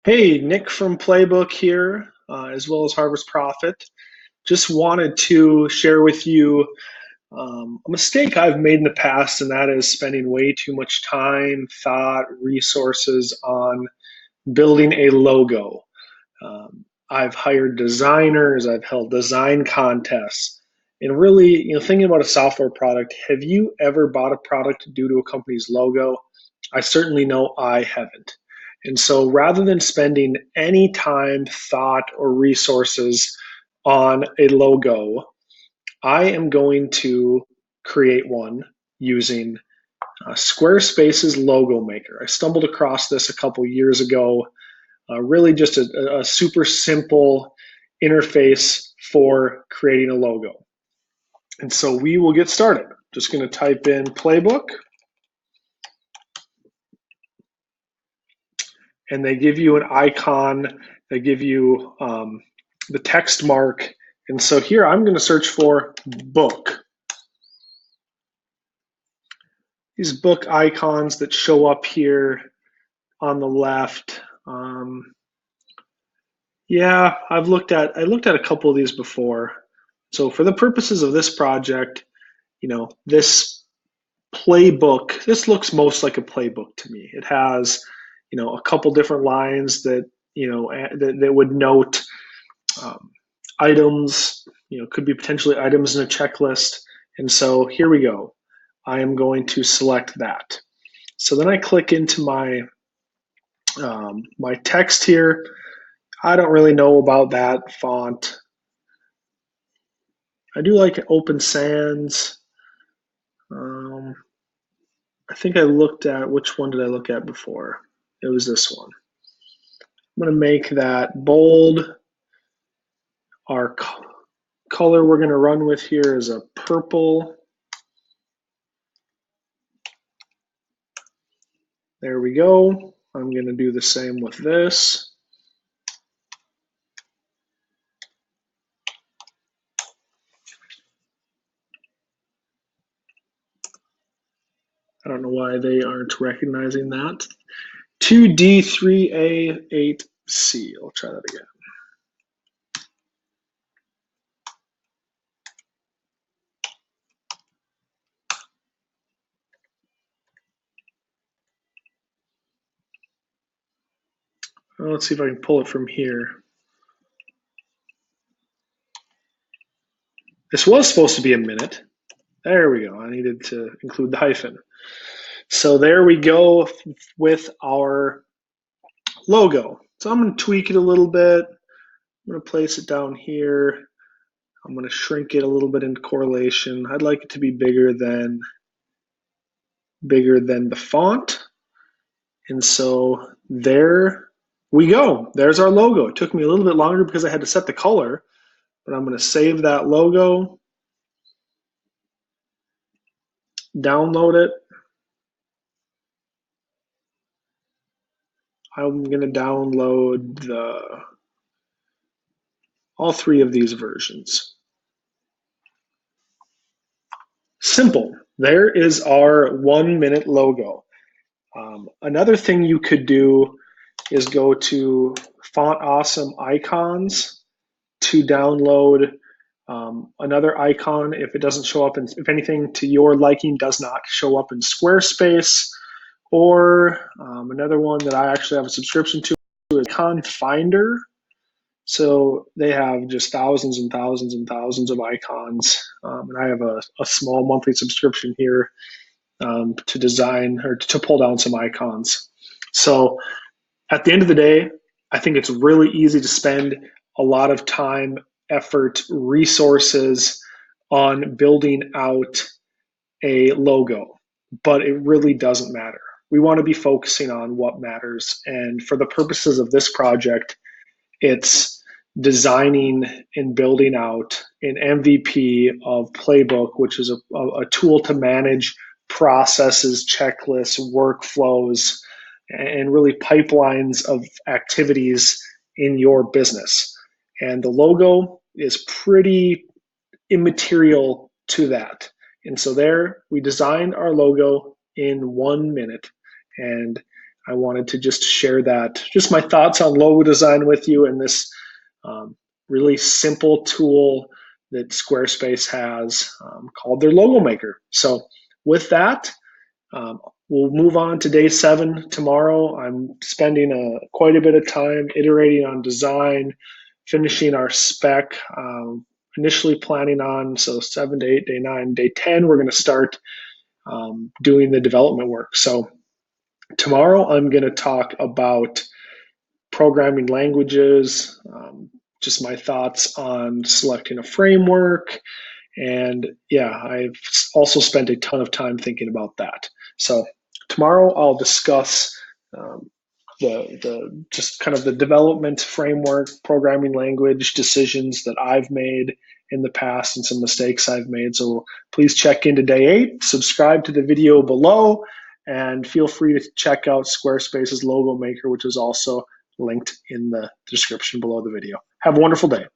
Hey, Nick from Playbook here, as well as Harvest Profit. Just wanted to share with you a mistake I've made in the past, and that is spending way too much time, thought, resources on building a logo. I've hired designers, I've held design contests, and really, thinking about a software product, have you ever bought a product due to a company's logo? I certainly know I haven't. And so rather than spending any time, thought, or resources on a logo, I am going to create one using Squarespace's Logo Maker. I stumbled across this a couple years ago. Really just a super simple interface for creating a logo. And so we will get started. Just going to type in Playbook, and they give you an icon. They give you the text mark. And so here I'm going to search for book. These book icons that show up here on the left. Yeah, I looked at a couple of these before. So for the purposes of this project, this playbook, this looks most like a playbook to me. It has, a couple different lines that, that would note um, items, could be potentially items in a checklist. And so here we go. I am going to select that. So then I click into my text here. I don't really know about that font. I do like Open Sans. I think I looked at, which one did I look at before? It was this one. I'm going to make that bold. Our color we're going to run with here is a purple. There we go. I'm going to do the same with this. I don't know why they aren't recognizing that. 2D3A8C. I'll try that again. Well, let's see if I can pull it from here. This was supposed to be a minute. There we go. I needed to include the hyphen. So there we go with our logo. So I'm going to tweak it a little bit. I'm going to place it down here. I'm going to shrink it a little bit into correlation. I'd like it to be bigger than the font. And so there we go. There's our logo. It took me a little bit longer because I had to set the color, but I'm going to save that logo, download it. I'm going to download all three of these versions. Simple. There is our 1 minute logo. Another thing you could do is go to Font Awesome Icons to download another icon if it doesn't show up, if anything to your liking does not show up in Squarespace, or another one that I actually have a subscription to is Icon Finder. So they have just thousands and thousands and thousands of icons, and I have a small monthly subscription here to design or to pull down some icons. So at the end of the day, I think it's really easy to spend a lot of time, effort, resources on building out a logo, but it really doesn't matter. We want to be focusing on what matters. And for the purposes of this project, it's designing and building out an MVP of Playbook, which is a tool to manage processes, checklists, workflows, and really pipelines of activities in your business. And the logo is pretty immaterial to that. And so there we designed our logo in 1 minute. And I wanted to just share that, just my thoughts on logo design with you and this really simple tool that Squarespace has called their logo maker. So with that, we'll move on to day 7 tomorrow. I'm spending quite a bit of time iterating on design, finishing our spec, initially planning on, so 7 to 8, day 9, day 10, we're going to start doing the development work. So tomorrow I'm going to talk about programming languages, just my thoughts on selecting a framework. And yeah, I've also spent a ton of time thinking about that. So tomorrow I'll discuss the just kind of the development framework, programming language decisions that I've made in the past and some mistakes I've made. So please check into day 8, subscribe to the video below, and feel free to check out Squarespace's logo maker, which is also linked in the description below the video. Have a wonderful day.